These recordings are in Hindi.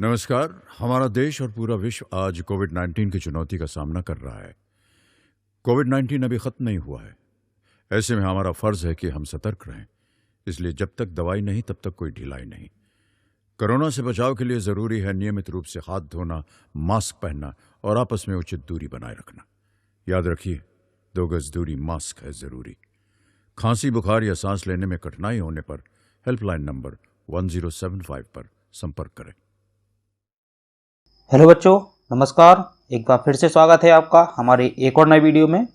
नमस्कार। हमारा देश और पूरा विश्व आज कोविड-19 की चुनौती का सामना कर रहा है। कोविड-19 अभी खत्म नहीं हुआ है। ऐसे में हमारा फर्ज है कि हम सतर्क रहें। इसलिए जब तक दवाई नहीं तब तक कोई ढिलाई नहीं। कोरोना से बचाव के लिए जरूरी है नियमित रूप से हाथ धोना, मास्क पहनना और आपस में उचित दूरी बनाए रखना। याद रखिए, 2 गज दूरी मास्क है जरूरी। खांसी, बुखार या सांस लेने में कठिनाई होने पर हेल्पलाइन नंबर 1075 पर संपर्क करें। हेलो बच्चों, नमस्कार। एक बार फिर से स्वागत है आपका हमारे एक और नए वीडियो में,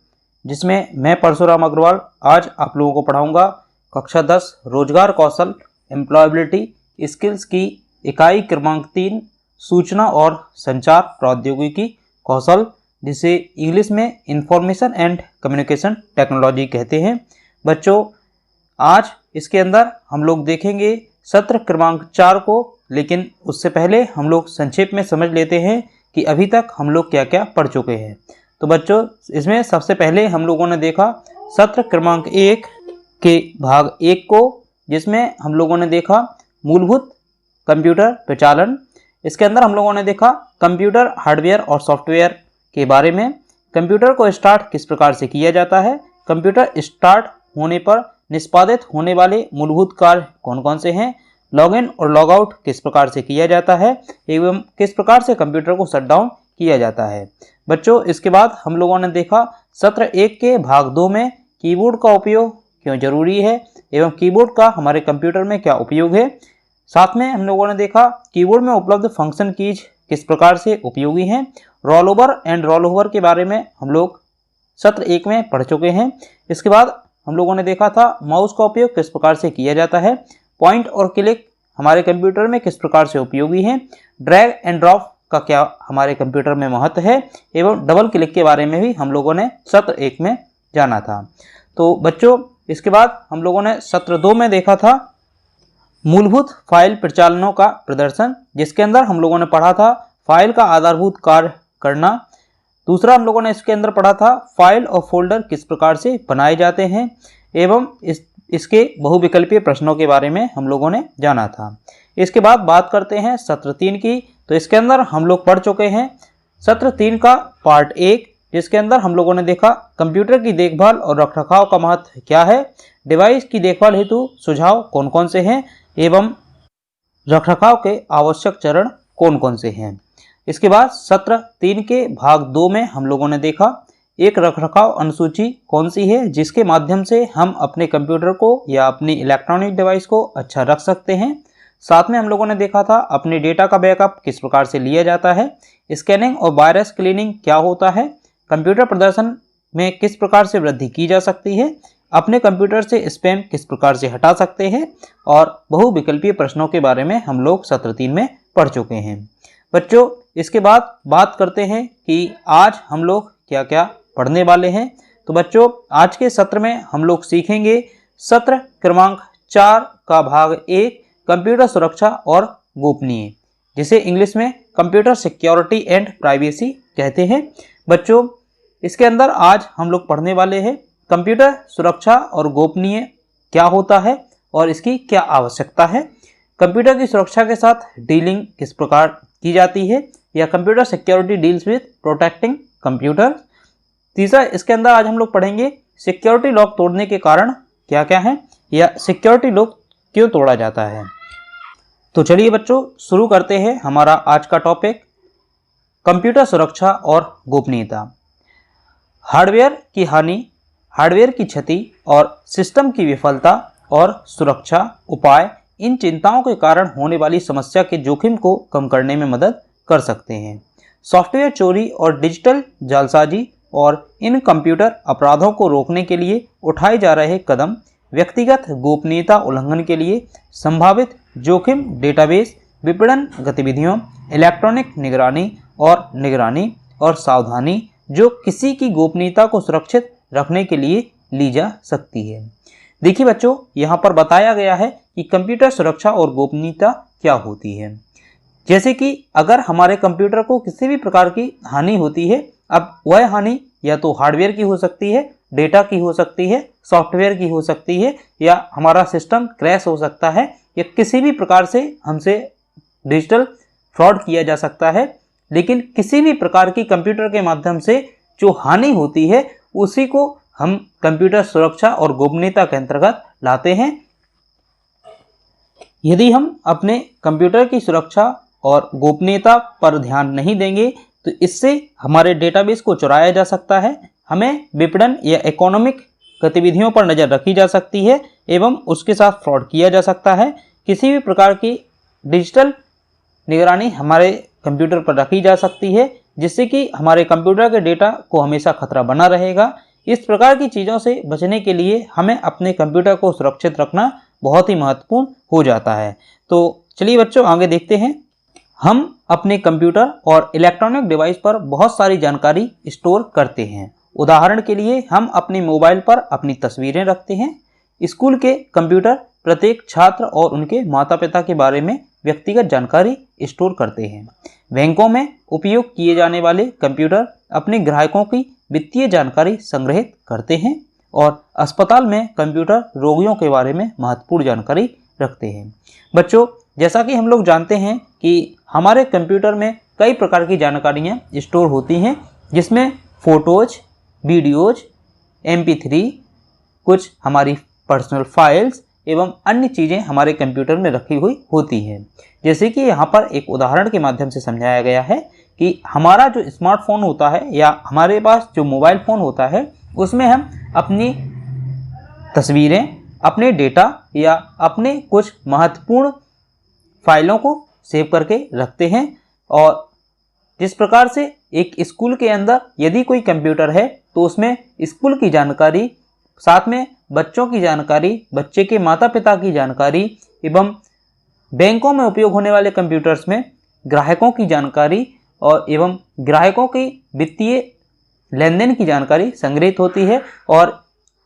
जिसमें मैं परशुराम अग्रवाल आज आप लोगों को पढ़ाऊंगा कक्षा 10 रोजगार कौशल एम्प्लॉयबिलिटी स्किल्स की इकाई क्रमांक 3 सूचना और संचार प्रौद्योगिकी कौशल, जिसे इंग्लिश में इंफॉर्मेशन एंड कम्युनिकेशन टेक्नोलॉजी कहते हैं। बच्चों, आज इसके अंदर हम लोग देखेंगे सत्र क्रमांक 4 को, लेकिन उससे पहले हम लोग संक्षेप में समझ लेते हैं कि अभी तक हम लोग क्या क्या पढ़ चुके हैं। तो बच्चों, इसमें सबसे पहले हम लोगों ने देखा सत्र क्रमांक 1 के भाग 1 को, जिसमें हम लोगों ने देखा मूलभूत कंप्यूटर प्रचालन। इसके अंदर हम लोगों ने देखा कंप्यूटर हार्डवेयर और सॉफ्टवेयर के बारे में, कंप्यूटर को स्टार्ट किस प्रकार से किया जाता है, कंप्यूटर स्टार्ट होने पर निष्पादित होने वाले मूलभूत कार्य कौन कौन से हैं, लॉगिन और लॉग आउट किस प्रकार से किया जाता है एवं किस प्रकार से कंप्यूटर को शट डाउन किया जाता है। बच्चों, इसके बाद हम लोगों ने देखा सत्र 1 के भाग 2 में कीबोर्ड का उपयोग क्यों जरूरी है एवं कीबोर्ड का हमारे कंप्यूटर में क्या उपयोग है। साथ में हम लोगों ने देखा कीबोर्ड में उपलब्ध फंक्शन कीज किस प्रकार से उपयोगी हैं। Roll over and roll over के बारे में हम लोग सत्र 1 में पढ़ चुके हैं। इसके बाद हम लोगों ने देखा था माउस का उपयोग किस प्रकार से किया जाता है, पॉइंट और क्लिक हमारे कंप्यूटर में किस प्रकार से उपयोगी हैं, ड्रैग एंड ड्रॉप का क्या हमारे कंप्यूटर में महत्व है एवं डबल क्लिक के बारे में भी हम लोगों ने सत्र 1 में जाना था। तो बच्चों, इसके बाद हम लोगों ने सत्र 2 में देखा था मूलभूत फाइल प्रचालनों का प्रदर्शन, जिसके अंदर हम लोगों ने पढ़ा था फाइल का आधारभूत कार्य करना। दूसरा हम लोगों ने इसके अंदर पढ़ा था फाइल और फोल्डर किस प्रकार से बनाए जाते हैं एवं इसके बहुविकल्पीय प्रश्नों के बारे में हम लोगों ने जाना था। इसके बाद बात करते हैं सत्र 3 की। तो इसके अंदर हम लोग पढ़ चुके हैं सत्र 3 का पार्ट 1, जिसके अंदर हम लोगों ने देखा कंप्यूटर की देखभाल और रखरखाव का महत्व क्या है, डिवाइस की देखभाल हेतु सुझाव कौन कौन से हैं एवं रखरखाव के आवश्यक चरण कौन कौन से हैं। इसके बाद सत्र 3 के भाग 2 में हम लोगों ने देखा एक रखरखाव अनुसूची कौन सी है जिसके माध्यम से हम अपने कंप्यूटर को या अपनी इलेक्ट्रॉनिक डिवाइस को अच्छा रख सकते हैं। साथ में हम लोगों ने देखा था अपने डेटा का बैकअप किस प्रकार से लिया जाता है, स्कैनिंग और वायरस क्लीनिंग क्या होता है, कंप्यूटर प्रदर्शन में किस प्रकार से वृद्धि की जा सकती है, अपने कंप्यूटर से स्पैम किस प्रकार से हटा सकते हैं, और बहुविकल्पीय प्रश्नों के बारे में हम लोग सत्र 3 में पढ़ चुके हैं। बच्चों, इसके बाद बात करते हैं कि आज हम लोग क्या क्या पढ़ने वाले हैं। तो बच्चों, आज के सत्र में हम लोग सीखेंगे सत्र क्रमांक 4 का भाग 1 कंप्यूटर सुरक्षा और गोपनीय, जिसे इंग्लिश में कंप्यूटर सिक्योरिटी एंड प्राइवेसी कहते हैं। बच्चों, इसके अंदर आज हम लोग पढ़ने वाले हैं कंप्यूटर सुरक्षा और गोपनीय क्या होता है और इसकी क्या आवश्यकता है, कंप्यूटर की सुरक्षा के साथ डीलिंग किस प्रकार की जाती है, या computer security deals with protecting computer. तीसरा, इसके अंदर आज हम लोग पढ़ेंगे सिक्योरिटी लॉक तोड़ने के कारण क्या क्या है, या सिक्योरिटी लॉक क्यों तोड़ा जाता है। तो चलिए बच्चों, शुरू करते हैं हमारा आज का टॉपिक कंप्यूटर सुरक्षा और गोपनीयता। हार्डवेयर की हानि, हार्डवेयर की क्षति और सिस्टम की विफलता और सुरक्षा उपाय इन चिंताओं के कारण होने वाली समस्या के जोखिम को कम करने में मदद कर सकते हैं। सॉफ्टवेयर चोरी और डिजिटल जालसाजी और इन कंप्यूटर अपराधों को रोकने के लिए उठाए जा रहे कदम व्यक्तिगत गोपनीयता उल्लंघन के लिए संभावित जोखिम डेटाबेस विपणन गतिविधियों, इलेक्ट्रॉनिक निगरानी और सावधानी जो किसी की गोपनीयता को सुरक्षित रखने के लिए ली जा सकती है। देखिए बच्चों, यहाँ पर बताया गया है कि कंप्यूटर सुरक्षा और गोपनीयता क्या होती है। जैसे कि अगर हमारे कंप्यूटर को किसी भी प्रकार की हानि होती है, अब वह हानि या तो हार्डवेयर की हो सकती है, डेटा की हो सकती है, सॉफ्टवेयर की हो सकती है, या हमारा सिस्टम क्रैश हो सकता है, या किसी भी प्रकार से हमसे डिजिटल फ्रॉड किया जा सकता है, लेकिन किसी भी प्रकार की कंप्यूटर के माध्यम से जो हानि होती है उसी को हम कंप्यूटर सुरक्षा और गोपनीयता के अंतर्गत लाते हैं। यदि हम अपने कंप्यूटर की सुरक्षा और गोपनीयता पर ध्यान नहीं देंगे तो इससे हमारे डेटाबेस को चुराया जा सकता है, हमें विपणन या इकोनॉमिक गतिविधियों पर नज़र रखी जा सकती है एवं उसके साथ फ्रॉड किया जा सकता है। किसी भी प्रकार की डिजिटल निगरानी हमारे कंप्यूटर पर रखी जा सकती है, जिससे कि हमारे कंप्यूटर के डेटा को हमेशा खतरा बना रहेगा। इस प्रकार की चीज़ों से बचने के लिए हमें अपने कंप्यूटर को सुरक्षित रखना बहुत ही महत्वपूर्ण हो जाता है। तो चलिए बच्चों, आगे देखते हैं। हम अपने कंप्यूटर और इलेक्ट्रॉनिक डिवाइस पर बहुत सारी जानकारी स्टोर करते हैं। उदाहरण के लिए हम अपने मोबाइल पर अपनी तस्वीरें रखते हैं। स्कूल के कंप्यूटर प्रत्येक छात्र और उनके माता पिता के बारे में व्यक्तिगत जानकारी स्टोर करते हैं। बैंकों में उपयोग किए जाने वाले कंप्यूटर अपने ग्राहकों की वित्तीय जानकारी संग्रहित करते हैं और अस्पताल में कंप्यूटर रोगियों के बारे में महत्वपूर्ण जानकारी रखते हैं। बच्चों, जैसा कि हम लोग जानते हैं कि हमारे कंप्यूटर में कई प्रकार की जानकारियाँ स्टोर होती हैं, जिसमें फ़ोटोज़, वीडियोज़, MP3, कुछ हमारी पर्सनल फाइल्स एवं अन्य चीज़ें हमारे कंप्यूटर में रखी हुई होती हैं। जैसे कि यहाँ पर एक उदाहरण के माध्यम से समझाया गया है कि हमारा जो स्मार्टफोन होता है या हमारे पास जो मोबाइल फ़ोन होता है, उसमें हम अपनी तस्वीरें, अपने डेटा या अपने कुछ महत्वपूर्ण फाइलों को सेव करके रखते हैं। और जिस प्रकार से एक स्कूल के अंदर यदि कोई कंप्यूटर है तो उसमें स्कूल की जानकारी, साथ में बच्चों की जानकारी, बच्चे के माता पिता की जानकारी एवं बैंकों में उपयोग होने वाले कंप्यूटर्स में ग्राहकों की जानकारी और एवं ग्राहकों की वित्तीय लेन देन की जानकारी संग्रहित होती है। और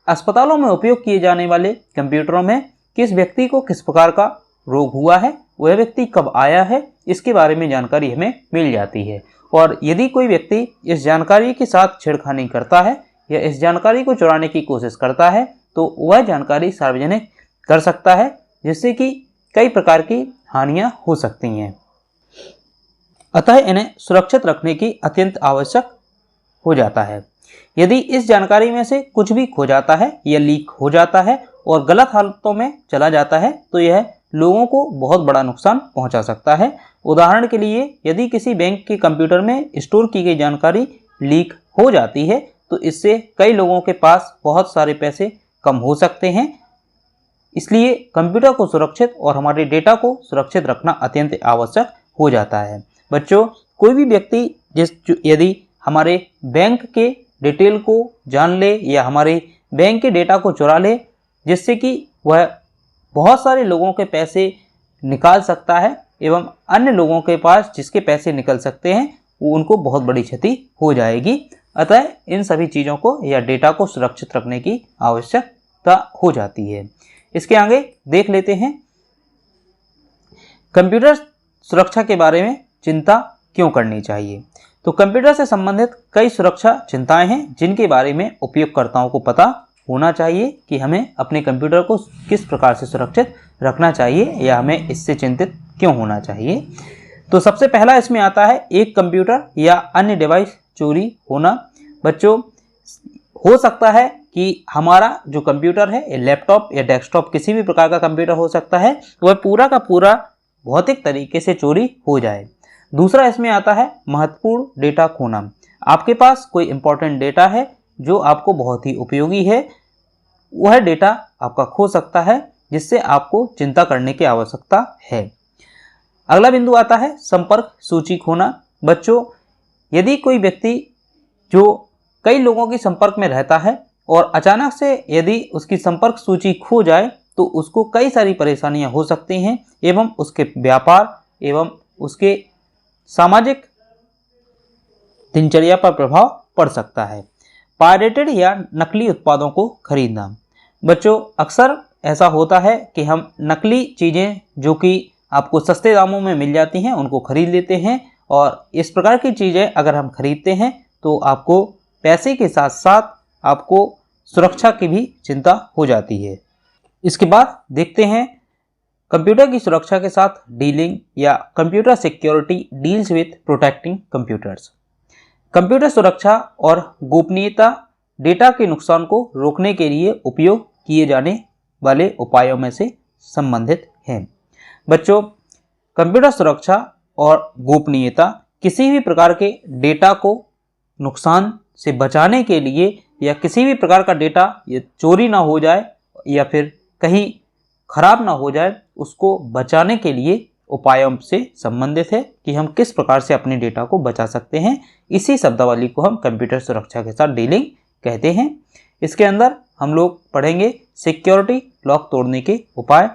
अस्पतालों में उपयोग किए जाने वाले कंप्यूटरों में किस व्यक्ति को किस प्रकार का रोग हुआ है, वह व्यक्ति कब आया है, इसके बारे में जानकारी हमें मिल जाती है। और यदि कोई व्यक्ति इस जानकारी के साथ छेड़खानी करता है या इस जानकारी को चुराने की कोशिश करता है तो वह जानकारी सार्वजनिक कर सकता है, जिससे कि कई प्रकार की हानियां हो सकती हैं। अतः इन्हें सुरक्षित रखने की अत्यंत आवश्यक हो जाता है। यदि इस जानकारी में से कुछ भी खो जाता है या लीक हो जाता है और गलत हालतों में चला जाता है तो यह लोगों को बहुत बड़ा नुकसान पहुंचा सकता है। उदाहरण के लिए, यदि किसी बैंक के कंप्यूटर में स्टोर की गई जानकारी लीक हो जाती है तो इससे कई लोगों के पास बहुत सारे पैसे कम हो सकते हैं। इसलिए कंप्यूटर को सुरक्षित और हमारे डेटा को सुरक्षित रखना अत्यंत आवश्यक हो जाता है। बच्चों, कोई भी व्यक्ति यदि हमारे बैंक के डिटेल को जान ले या हमारे बैंक के डेटा को चुरा ले, जिससे कि वह बहुत सारे लोगों के पैसे निकाल सकता है एवं अन्य लोगों के पास जिसके पैसे निकल सकते हैं वो उनको बहुत बड़ी क्षति हो जाएगी। अतः इन सभी चीज़ों को या डेटा को सुरक्षित रखने की आवश्यकता हो जाती है। इसके आगे देख लेते हैं कंप्यूटर सुरक्षा के बारे में चिंता क्यों करनी चाहिए। तो कंप्यूटर से संबंधित कई सुरक्षा चिंताएं हैं जिनके बारे में उपयोगकर्ताओं को पता होना चाहिए कि हमें अपने कंप्यूटर को किस प्रकार से सुरक्षित रखना चाहिए या हमें इससे चिंतित क्यों होना चाहिए। तो सबसे पहला इसमें आता है एक कंप्यूटर या अन्य डिवाइस चोरी होना। बच्चों, हो सकता है कि हमारा जो कंप्यूटर है, लैपटॉप या डेस्कटॉप, किसी भी प्रकार का कंप्यूटर हो सकता है, वह पूरा का पूरा भौतिक तरीके से चोरी हो जाए। दूसरा इसमें आता है महत्वपूर्ण डेटा खोना। आपके पास कोई इंपॉर्टेंट डेटा है जो आपको बहुत ही उपयोगी है, वह डेटा आपका खो सकता है, जिससे आपको चिंता करने की आवश्यकता है। अगला बिंदु आता है संपर्क सूची खोना। बच्चों, यदि कोई व्यक्ति जो कई लोगों के संपर्क में रहता है और अचानक से यदि उसकी संपर्क सूची खो जाए तो उसको कई सारी परेशानियां हो सकती हैं एवं उसके व्यापार एवं उसके सामाजिक दिनचर्या पर प्रभाव पड़ सकता है। पायरेटेड या नकली उत्पादों को खरीदना। बच्चों, अक्सर ऐसा होता है कि हम नकली चीज़ें जो कि आपको सस्ते दामों में मिल जाती हैं उनको खरीद लेते हैं, और इस प्रकार की चीज़ें अगर हम खरीदते हैं तो आपको पैसे के साथ साथ आपको सुरक्षा की भी चिंता हो जाती है। इसके बाद देखते हैं कंप्यूटर की सुरक्षा के साथ डीलिंग या computer security deals with protecting computers. Computer सुरक्षा और गोपनीयता डेटा के नुकसान को रोकने के लिए उपयोग किए जाने वाले उपायों में से संबंधित हैं। बच्चों, कंप्यूटर सुरक्षा और गोपनीयता किसी भी प्रकार के डेटा को नुकसान से बचाने के लिए या किसी भी प्रकार का डेटा ये चोरी ना हो जाए या फिर कहीं खराब ना हो जाए, उसको बचाने के लिए उपायों से संबंधित है कि हम किस प्रकार से अपने डेटा को बचा सकते हैं। इसी शब्दावली को हम कंप्यूटर सुरक्षा के साथ डीलिंग कहते हैं। इसके अंदर हम लोग पढ़ेंगे सिक्योरिटी लॉक तोड़ने के उपाय।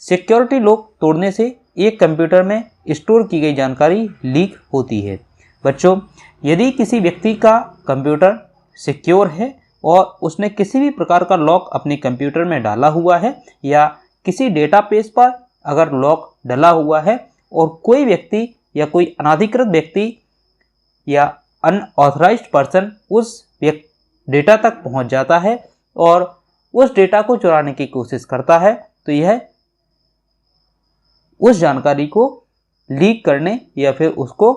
सिक्योरिटी लॉक तोड़ने से एक कंप्यूटर में स्टोर की गई जानकारी लीक होती है। बच्चों, यदि किसी व्यक्ति का कंप्यूटर सिक्योर है और उसने किसी भी प्रकार का लॉक अपने कंप्यूटर में डाला हुआ है या किसी डेटाबेस पर अगर लॉक डला हुआ है और कोई व्यक्ति या कोई अनधिकृत व्यक्ति या अनऑथराइज्ड पर्सन उस डेटा तक पहुंच जाता है और उस डेटा को चुराने की कोशिश करता है, तो यह उस जानकारी को लीक करने या फिर उसको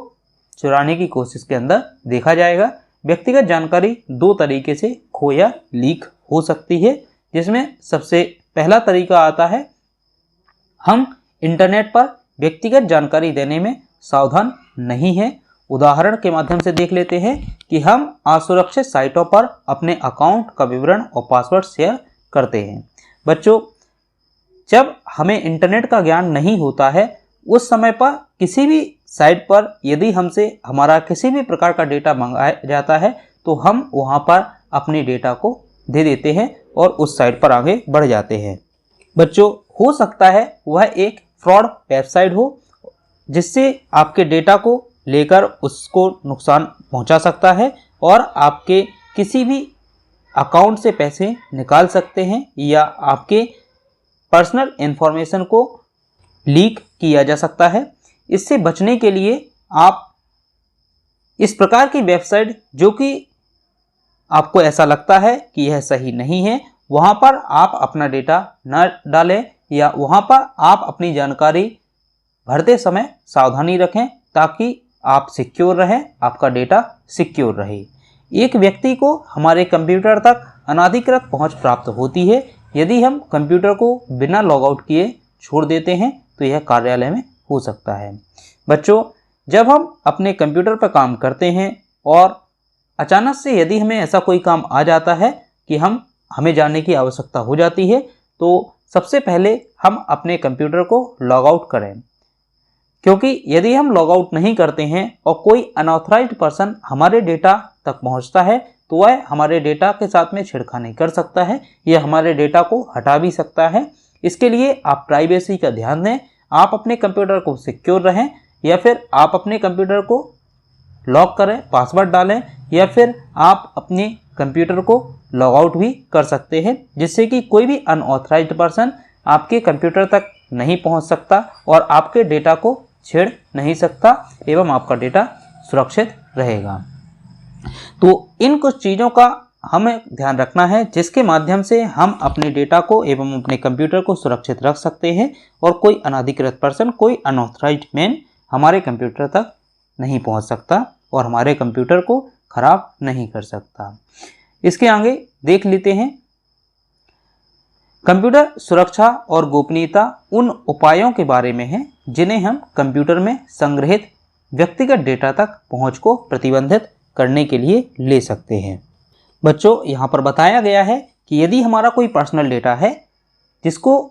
चुराने की कोशिश के अंदर देखा जाएगा। व्यक्तिगत जानकारी दो तरीके से खो या लीक हो सकती है, जिसमें सबसे पहला तरीका आता है, हम इंटरनेट पर व्यक्तिगत जानकारी देने में सावधान नहीं हैं। उदाहरण के माध्यम से देख लेते हैं कि हम असुरक्षित साइटों पर अपने अकाउंट का विवरण और पासवर्ड शेयर करते हैं। बच्चों, जब हमें इंटरनेट का ज्ञान नहीं होता है, उस समय पर किसी भी साइट पर यदि हमसे हमारा किसी भी प्रकार का डेटा मंगाया जाता है तो हम वहां पर अपने डेटा को दे देते हैं और उस साइट पर आगे बढ़ जाते हैं। बच्चों, हो सकता है वह एक फ्रॉड वेबसाइट हो जिससे आपके डेटा को लेकर उसको नुकसान पहुंचा सकता है और आपके किसी भी अकाउंट से पैसे निकाल सकते हैं या आपके पर्सनल इंफॉर्मेशन को लीक किया जा सकता है। इससे बचने के लिए आप इस प्रकार की वेबसाइट जो कि आपको ऐसा लगता है कि यह सही नहीं है, वहां पर आप अपना डेटा न डालें या वहां पर आप अपनी जानकारी भरते समय सावधानी रखें ताकि आप सिक्योर रहें, आपका डेटा सिक्योर रहे। एक व्यक्ति को हमारे कंप्यूटर तक अनधिकृत पहुंच प्राप्त होती है यदि हम कंप्यूटर को बिना लॉगआउट किए छोड़ देते हैं, तो यह कार्यालय में हो सकता है। बच्चों, जब हम अपने कंप्यूटर पर काम करते हैं और अचानक से यदि हमें ऐसा कोई काम आ जाता है कि हमें जानने की आवश्यकता हो जाती है, तो सबसे पहले हम अपने कंप्यूटर को लॉगआउट करें, क्योंकि यदि हम लॉगआउट नहीं करते हैं और कोई अनऑथराइज्ड पर्सन हमारे डेटा तक पहुंचता है तो वह हमारे डेटा के साथ में छेड़खानी कर सकता है या हमारे डेटा को हटा भी सकता है। इसके लिए आप प्राइवेसी का ध्यान दें, आप अपने कंप्यूटर को सिक्योर रहें या फिर आप अपने कंप्यूटर को लॉक करें, पासवर्ड डालें या फिर आप अपने कंप्यूटर को लॉगआउट भी कर सकते हैं, जिससे कि कोई भी अनऑथराइज्ड पर्सन आपके कंप्यूटर तक नहीं पहुंच सकता और आपके डेटा को छेड़ नहीं सकता एवं आपका डेटा सुरक्षित रहेगा। तो इन कुछ चीज़ों का हमें ध्यान रखना है जिसके माध्यम से हम अपने डेटा को एवं अपने कंप्यूटर को सुरक्षित रख सकते हैं और कोई अनधिकृत पर्सन, कोई अनऑथराइज्ड मैन हमारे कंप्यूटर तक नहीं पहुंच सकता और हमारे कंप्यूटर को खराब नहीं कर सकता। इसके आगे देख लेते हैं, कंप्यूटर सुरक्षा और गोपनीयता उन उपायों के बारे में है जिन्हें हम कंप्यूटर में संग्रहित व्यक्तिगत डेटा तक पहुंच को प्रतिबंधित करने के लिए ले सकते हैं। बच्चों, यहाँ पर बताया गया है कि यदि हमारा कोई पर्सनल डेटा है जिसको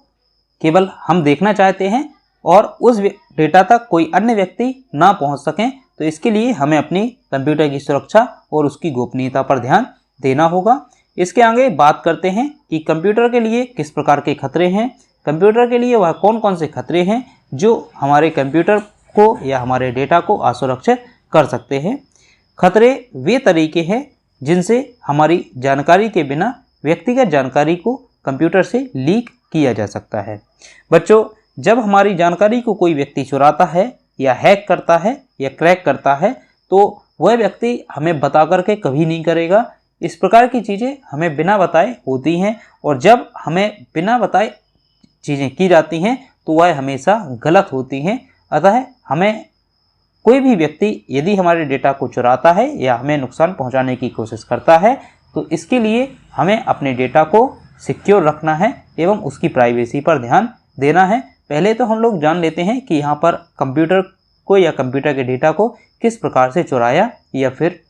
केवल हम देखना चाहते हैं और उस डेटा तक कोई अन्य व्यक्ति ना पहुंच सकें, तो इसके लिए हमें अपनी कंप्यूटर की सुरक्षा और उसकी गोपनीयता पर ध्यान देना होगा। इसके आगे बात करते हैं कि कंप्यूटर के लिए किस प्रकार के खतरे हैं। कंप्यूटर के लिए वह कौन कौन से खतरे हैं जो हमारे कंप्यूटर को या हमारे डेटा को असुरक्षित कर सकते हैं। खतरे वे तरीके हैं जिनसे हमारी जानकारी के बिना व्यक्तिगत जानकारी को कंप्यूटर से लीक किया जा सकता है। बच्चों, जब हमारी जानकारी को कोई व्यक्ति चुराता है या हैक करता है या क्रैक करता है, तो वह व्यक्ति हमें बता करके कभी नहीं करेगा। इस प्रकार की चीज़ें हमें बिना बताए होती हैं और जब हमें बिना बताए चीज़ें की जाती हैं तो वह हमेशा गलत होती हैं। अतः हमें कोई भी व्यक्ति यदि हमारे डेटा को चुराता है या हमें नुकसान पहुंचाने की कोशिश करता है तो इसके लिए हमें अपने डेटा को सिक्योर रखना है एवं उसकी प्राइवेसी पर ध्यान देना है। पहले तो हम लोग जान लेते हैं कि यहाँ पर कंप्यूटर को या कंप्यूटर के डेटा को किस प्रकार से चुराया या फिर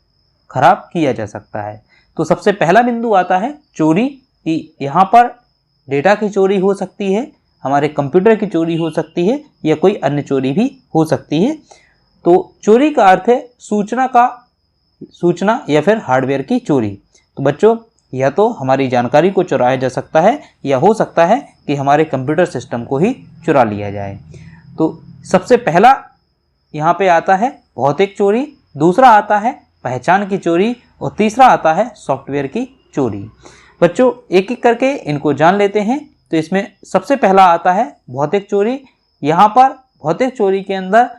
खराब किया जा सकता है। तो सबसे पहला बिंदु आता है चोरी, कि यहाँ पर डेटा की चोरी हो सकती है, हमारे कंप्यूटर की चोरी हो सकती है या कोई अन्य चोरी भी हो सकती है। तो चोरी का अर्थ है सूचना या फिर हार्डवेयर की चोरी। तो बच्चों, या तो हमारी जानकारी को चुराया जा सकता है या हो सकता है कि हमारे कंप्यूटर सिस्टम को ही चुरा लिया जाए। तो सबसे पहला यहाँ पे आता है भौतिक चोरी, दूसरा आता है पहचान की चोरी और तीसरा आता है सॉफ्टवेयर की चोरी। बच्चों, एक एक करके इनको जान लेते हैं। तो इसमें सबसे पहला आता है भौतिक चोरी। यहाँ पर भौतिक चोरी के अंदर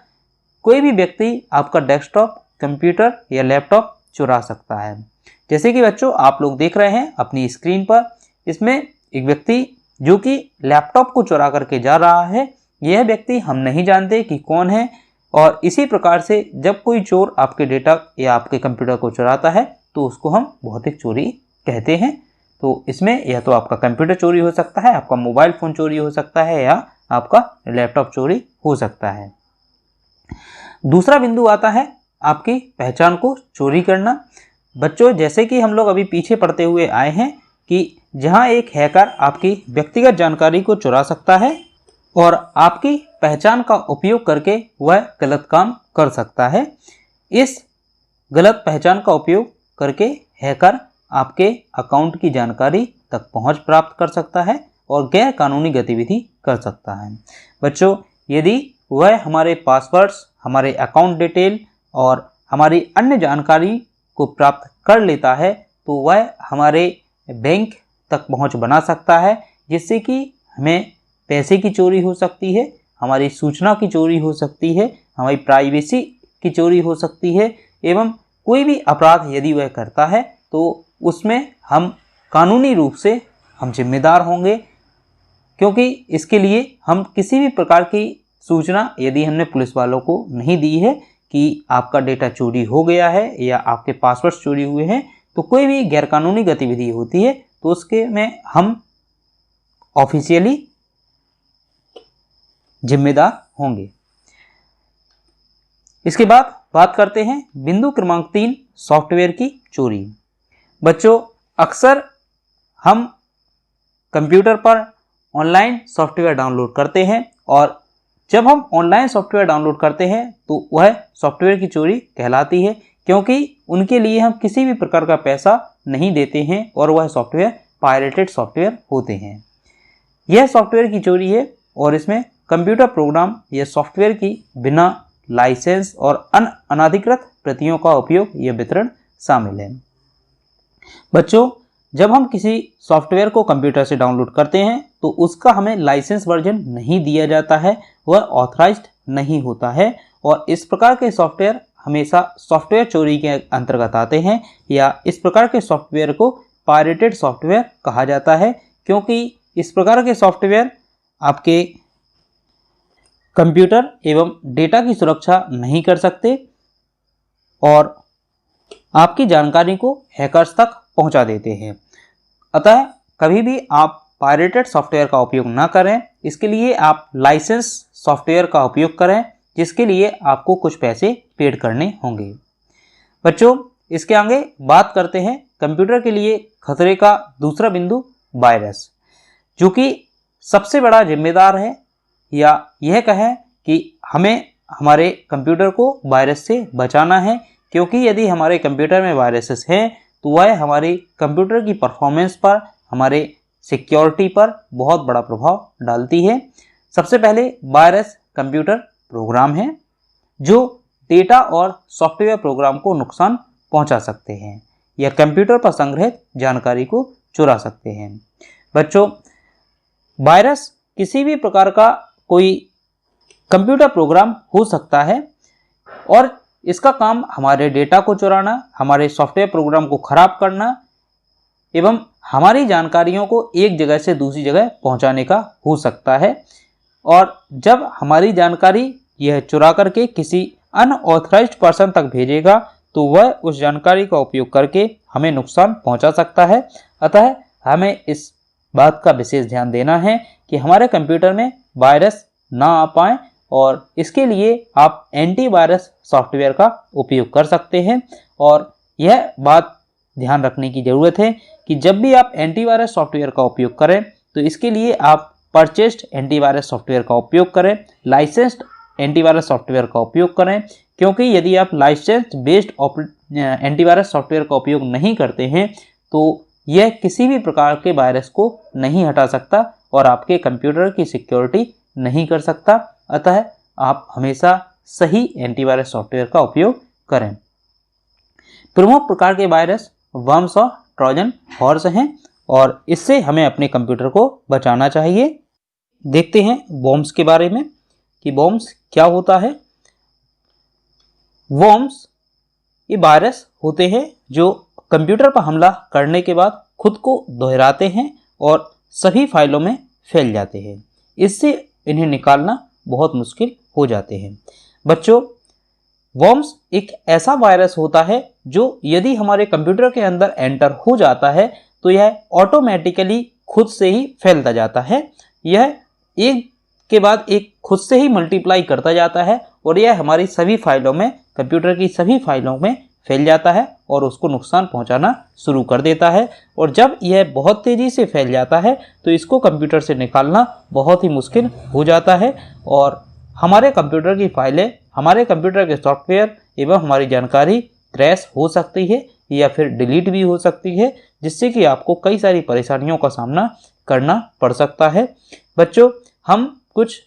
कोई भी व्यक्ति आपका डेस्कटॉप, कंप्यूटर या लैपटॉप चुरा सकता है। जैसे कि बच्चों आप लोग देख रहे हैं अपनी स्क्रीन पर, इसमें एक व्यक्ति जो कि लैपटॉप को चुरा करके जा रहा है। यह व्यक्ति हम नहीं जानते कि कौन है, और इसी प्रकार से जब कोई चोर आपके डेटा या आपके कंप्यूटर को चुराता है तो उसको हम भौतिक चोरी कहते हैं। तो इसमें या तो आपका कंप्यूटर चोरी हो सकता है, आपका मोबाइल फ़ोन चोरी हो सकता है या आपका लैपटॉप चोरी हो सकता है। दूसरा बिंदु आता है आपकी पहचान को चोरी करना। बच्चों, जैसे कि हम लोग अभी पीछे पढ़ते हुए आए हैं कि जहां एक हैकर आपकी व्यक्तिगत जानकारी को चुरा सकता है और आपकी पहचान का उपयोग करके वह गलत काम कर सकता है। इस गलत पहचान का उपयोग करके हैकर आपके अकाउंट की जानकारी तक पहुंच प्राप्त कर सकता है और गैर कानूनी गतिविधि कर सकता है। बच्चों, यदि वह हमारे पासवर्ड्स, हमारे अकाउंट डिटेल और हमारी अन्य जानकारी को प्राप्त कर लेता है तो वह हमारे बैंक तक पहुंच बना सकता है, जिससे कि हमें पैसे की चोरी हो सकती है, हमारी सूचना की चोरी हो सकती है, हमारी प्राइवेसी की चोरी हो सकती है एवं कोई भी अपराध यदि वह करता है तो उसमें हम कानूनी रूप से हम जिम्मेदार होंगे, क्योंकि इसके लिए हम किसी भी प्रकार की सूचना यदि हमने पुलिस वालों को नहीं दी है कि आपका डेटा चोरी हो गया है या आपके पासवर्ड्स चोरी हुए हैं, तो कोई भी गैरकानूनी गतिविधि होती है तो उसके में हम ऑफिशियली जिम्मेदार होंगे। इसके बाद बात करते हैं बिंदु क्रमांक 3, सॉफ्टवेयर की चोरी। बच्चों, अक्सर हम कंप्यूटर पर ऑनलाइन सॉफ्टवेयर डाउनलोड करते हैं और जब हम ऑनलाइन सॉफ्टवेयर डाउनलोड करते हैं तो वह सॉफ्टवेयर की चोरी कहलाती है, क्योंकि उनके लिए हम किसी भी प्रकार का पैसा नहीं देते हैं और वह सॉफ्टवेयर पायरेटेड सॉफ्टवेयर होते हैं। यह सॉफ्टवेयर की चोरी है और इसमें कंप्यूटर प्रोग्राम या सॉफ्टवेयर की बिना लाइसेंस और अनधिकृत प्रतियों का उपयोग या वितरण शामिल है। बच्चों, जब हम किसी सॉफ्टवेयर को कंप्यूटर से डाउनलोड करते हैं तो उसका हमें लाइसेंस वर्जन नहीं दिया जाता है, वह ऑथराइज्ड नहीं होता है और इस प्रकार के सॉफ्टवेयर हमेशा सॉफ्टवेयर चोरी के अंतर्गत आते हैं या इस प्रकार के सॉफ्टवेयर को पायरेटेड सॉफ्टवेयर कहा जाता है, क्योंकि इस प्रकार के सॉफ्टवेयर आपके कंप्यूटर एवं डेटा की सुरक्षा नहीं कर सकते और आपकी जानकारी को हैकर्स तक पहुंचा देते हैं। अतः कभी भी आप पायरेटेड सॉफ्टवेयर का उपयोग ना करें। इसके लिए आप लाइसेंस सॉफ्टवेयर का उपयोग करें, जिसके लिए आपको कुछ पैसे पेड करने होंगे। बच्चों, इसके आगे बात करते हैं कंप्यूटर के लिए खतरे का दूसरा बिंदु, वायरस, जो कि सबसे बड़ा जिम्मेदार है, या यह कहें कि हमें हमारे कंप्यूटर को वायरस से बचाना है, क्योंकि यदि हमारे कंप्यूटर में वायरसेस हैं तो वह हमारे कंप्यूटर की परफॉर्मेंस पर, हमारे सिक्योरिटी पर बहुत बड़ा प्रभाव डालती है। सबसे पहले वायरस कंप्यूटर प्रोग्राम हैं जो डेटा और सॉफ्टवेयर प्रोग्राम को नुकसान पहुंचा सकते हैं या कंप्यूटर पर संग्रहित जानकारी को चुरा सकते हैं। बच्चों, वायरस किसी भी प्रकार का कोई कंप्यूटर प्रोग्राम हो सकता है और इसका काम हमारे डेटा को चुराना, हमारे सॉफ्टवेयर प्रोग्राम को खराब करना एवं हमारी जानकारियों को एक जगह से दूसरी जगह पहुंचाने का हो सकता है। और जब हमारी जानकारी यह चुरा करके किसी अनऑथराइज्ड पर्सन तक भेजेगा तो वह उस जानकारी का उपयोग करके हमें नुकसान पहुंचा सकता है। अतः हमें इस बात का विशेष ध्यान देना है कि हमारे कंप्यूटर में वायरस ना आ पाए, और इसके लिए आप एंटीवायरस सॉफ्टवेयर का उपयोग कर सकते हैं। और यह बात ध्यान रखने की ज़रूरत है कि जब भी आप एंटीवायरस सॉफ्टवेयर का उपयोग करें तो इसके लिए आप परचेस्ड एंटीवायरस सॉफ्टवेयर का उपयोग करें, लाइसेंस्ड एंटीवायरस सॉफ्टवेयर का उपयोग करें, क्योंकि यदि आप लाइसेंस बेस्ड एंटीवायरस सॉफ्टवेयर का उपयोग नहीं करते हैं तो यह किसी भी प्रकार के वायरस को नहीं हटा सकता और आपके कंप्यूटर की सिक्योरिटी नहीं कर सकता। अतः आप हमेशा सही एंटीवायरस सॉफ्टवेयर का उपयोग करें। प्रमुख प्रकार के वायरस वर्म्स और ट्रोजन हॉर्स हैं और इससे हमें अपने कंप्यूटर को बचाना चाहिए। देखते हैं वर्म्स के बारे में कि वर्म्स क्या होता है। वर्म्स ये वायरस होते हैं जो कंप्यूटर पर हमला करने के बाद खुद को दोहराते हैं और सभी फाइलों में फैल जाते हैं। इससे इन्हें निकालना बहुत मुश्किल हो जाते हैं। बच्चों, वर्म्स एक ऐसा वायरस होता है जो यदि हमारे कंप्यूटर के अंदर एंटर हो जाता है तो यह ऑटोमेटिकली खुद से ही फैलता जाता है। यह एक के बाद एक खुद से ही मल्टीप्लाई करता जाता है और यह हमारी सभी फाइलों में, कंप्यूटर की सभी फाइलों में फैल जाता है और उसको नुकसान पहुंचाना शुरू कर देता है। और जब यह बहुत तेज़ी से फैल जाता है तो इसको कंप्यूटर से निकालना बहुत ही मुश्किल हो जाता है और हमारे कंप्यूटर की फाइलें, हमारे कंप्यूटर के सॉफ्टवेयर एवं हमारी जानकारी क्रैश हो सकती है या फिर डिलीट भी हो सकती है, जिससे कि आपको कई सारी परेशानियों का सामना करना पड़ सकता है। बच्चों, हम कुछ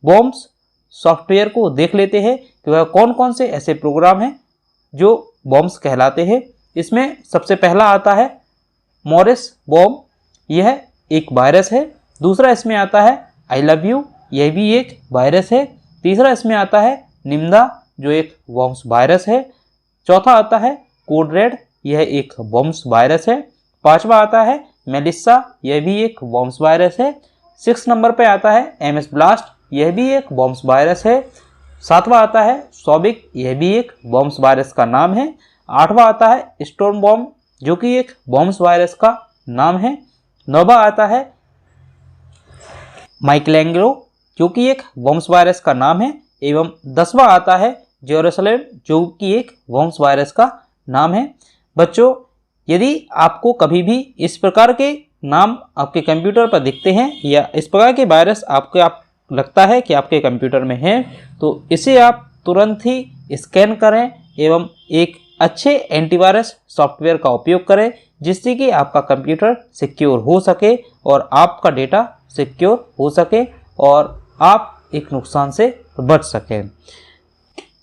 वर्म्स सॉफ्टवेयर को देख लेते हैं कि वह कौन कौन से ऐसे प्रोग्राम हैं जो वर्म्स कहलाते हैं। इसमें सबसे पहला आता है मॉरिस वर्म, यह एक वायरस है। दूसरा इसमें आता है आई लव यू, यह भी एक वायरस है। तीसरा इसमें आता है निम्दा, जो एक वर्म्स वायरस है। चौथा आता है कोड रेड, यह एक वर्म्स वायरस है। पांचवा आता है मेलिसा, यह भी एक वर्म्स वायरस है। 6 नंबर पे आता है एमएस ब्लास्ट, यह भी एक वर्म्स वायरस है। 7वां आता है सॉबिक, यह भी एक वर्म्स वायरस का नाम है। 8वां आता है स्टोर्म वर्म, जो कि एक वर्म्स वायरस का नाम है। 9वां आता है माइकलैंग्रो, जो कि एक वर्म्स वायरस का नाम है। एवं 10वां आता है जेरूसलेम, जो कि एक वर्म्स वायरस का नाम है। बच्चों, यदि आपको कभी भी इस प्रकार के नाम आपके कंप्यूटर पर दिखते हैं या इस प्रकार के वायरस आपको लगता है कि आपके कंप्यूटर में है, तो इसे आप तुरंत ही स्कैन करें एवं एक अच्छे एंटीवायरस सॉफ्टवेयर का उपयोग करें, जिससे कि आपका कंप्यूटर सिक्योर हो सके और आपका डेटा सिक्योर हो सके और आप एक नुकसान से बच सकें।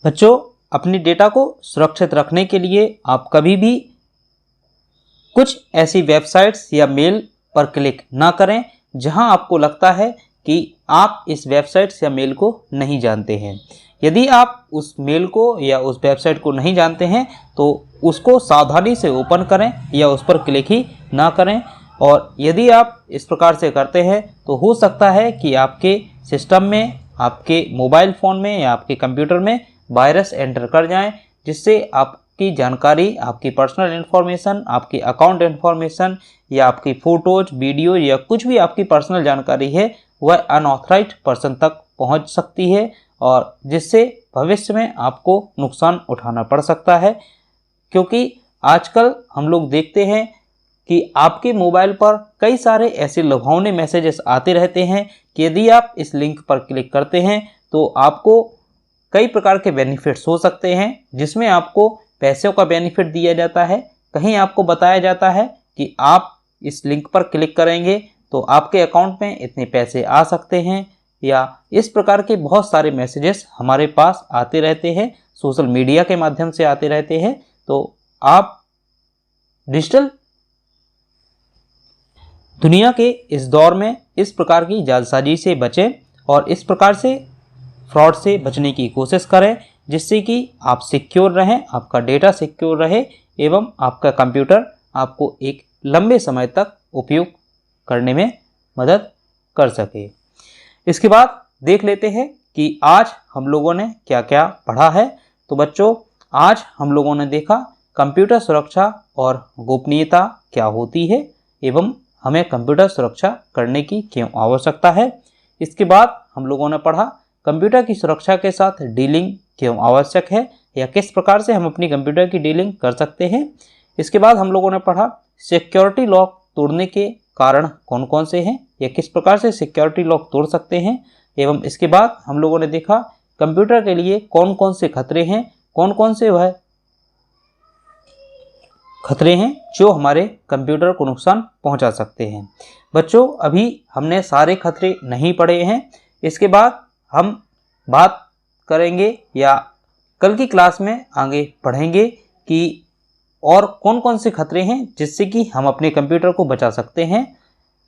बच्चों, अपनी डेटा को सुरक्षित रखने के लिए आप कभी भी कुछ ऐसी वेबसाइट्स या मेल पर क्लिक ना करें जहां आपको लगता है कि आप इस वेबसाइट्स या मेल को नहीं जानते हैं। यदि आप उस मेल को या उस वेबसाइट को नहीं जानते हैं तो उसको सावधानी से ओपन करें या उस पर क्लिक ही ना करें। और यदि आप इस प्रकार से करते हैं तो हो सकता है कि आपके सिस्टम में, आपके मोबाइल फ़ोन में या आपके कंप्यूटर में वायरस एंटर कर जाएं, जिससे आपकी जानकारी, आपकी पर्सनल इन्फॉर्मेशन, आपकी अकाउंट इन्फॉर्मेशन या आपकी फ़ोटोज़, वीडियो या कुछ भी आपकी पर्सनल जानकारी है वह अनऑथराइज्ड पर्सन तक पहुंच सकती है और जिससे भविष्य में आपको नुकसान उठाना पड़ सकता है। क्योंकि आजकल हम लोग देखते हैं कि आपके मोबाइल पर कई सारे ऐसे लुभावने मैसेजेस आते रहते हैं कि यदि आप इस लिंक पर क्लिक करते हैं तो आपको कई प्रकार के बेनिफिट्स हो सकते हैं, जिसमें आपको पैसों का बेनिफिट दिया जाता है। कहीं आपको बताया जाता है कि आप इस लिंक पर क्लिक करेंगे तो आपके अकाउंट में इतने पैसे आ सकते हैं, या इस प्रकार के बहुत सारे मैसेजेस हमारे पास आते रहते हैं, सोशल मीडिया के माध्यम से आते रहते हैं। तो आप डिजिटल दुनिया के इस दौर में इस प्रकार की जालसाजी से बचें और इस प्रकार से फ्रॉड से बचने की कोशिश करें, जिससे कि आप सिक्योर रहें, आपका डेटा सिक्योर रहे एवं आपका कंप्यूटर आपको एक लंबे समय तक उपयोग करने में मदद कर सके। इसके बाद देख लेते हैं कि आज हम लोगों ने क्या क्या पढ़ा है। तो बच्चों, आज हम लोगों ने देखा कंप्यूटर सुरक्षा और गोपनीयता क्या होती है एवं हमें कंप्यूटर सुरक्षा करने की क्यों आवश्यकता है। इसके बाद हम लोगों ने पढ़ा कंप्यूटर की सुरक्षा के साथ डीलिंग क्यों आवश्यक है या किस प्रकार से हम अपनी कंप्यूटर की डीलिंग कर सकते हैं। इसके बाद हम लोगों ने पढ़ा सिक्योरिटी लॉक तोड़ने के कारण कौन कौन से हैं या किस प्रकार से सिक्योरिटी लॉक तोड़ सकते हैं। एवं इसके बाद हम लोगों ने देखा कंप्यूटर के लिए कौन कौन से खतरे हैं, कौन कौन से वह खतरे हैं जो हमारे कंप्यूटर को नुकसान पहुंचा सकते हैं। बच्चों, अभी हमने सारे खतरे नहीं पढ़े हैं। इसके बाद हम बात करेंगे या कल की क्लास में आगे पढ़ेंगे कि और कौन कौन से खतरे हैं जिससे कि हम अपने कंप्यूटर को बचा सकते हैं।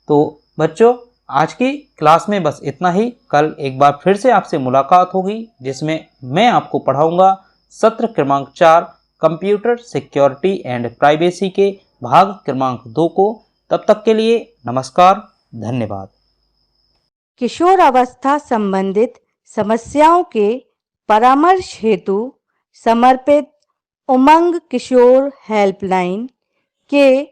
तो बच्चों, आज की क्लास में बस इतना ही। कल एक बार फिर से आपसे मुलाकात होगी जिसमें मैं आपको पढ़ाऊंगा सत्र क्रमांक 4 कंप्यूटर सिक्योरिटी एंड प्राइवेसी के भाग क्रमांक 2 को। तब तक के लिए नमस्कार, धन्यवाद। किशोर अवस्था संबंधित समस्याओं के परामर्श हेतु समर्पित उमंग किशोर हेल्पलाइन के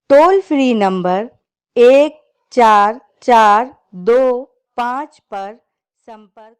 टोल फ्री नंबर 144225 पर संपर्क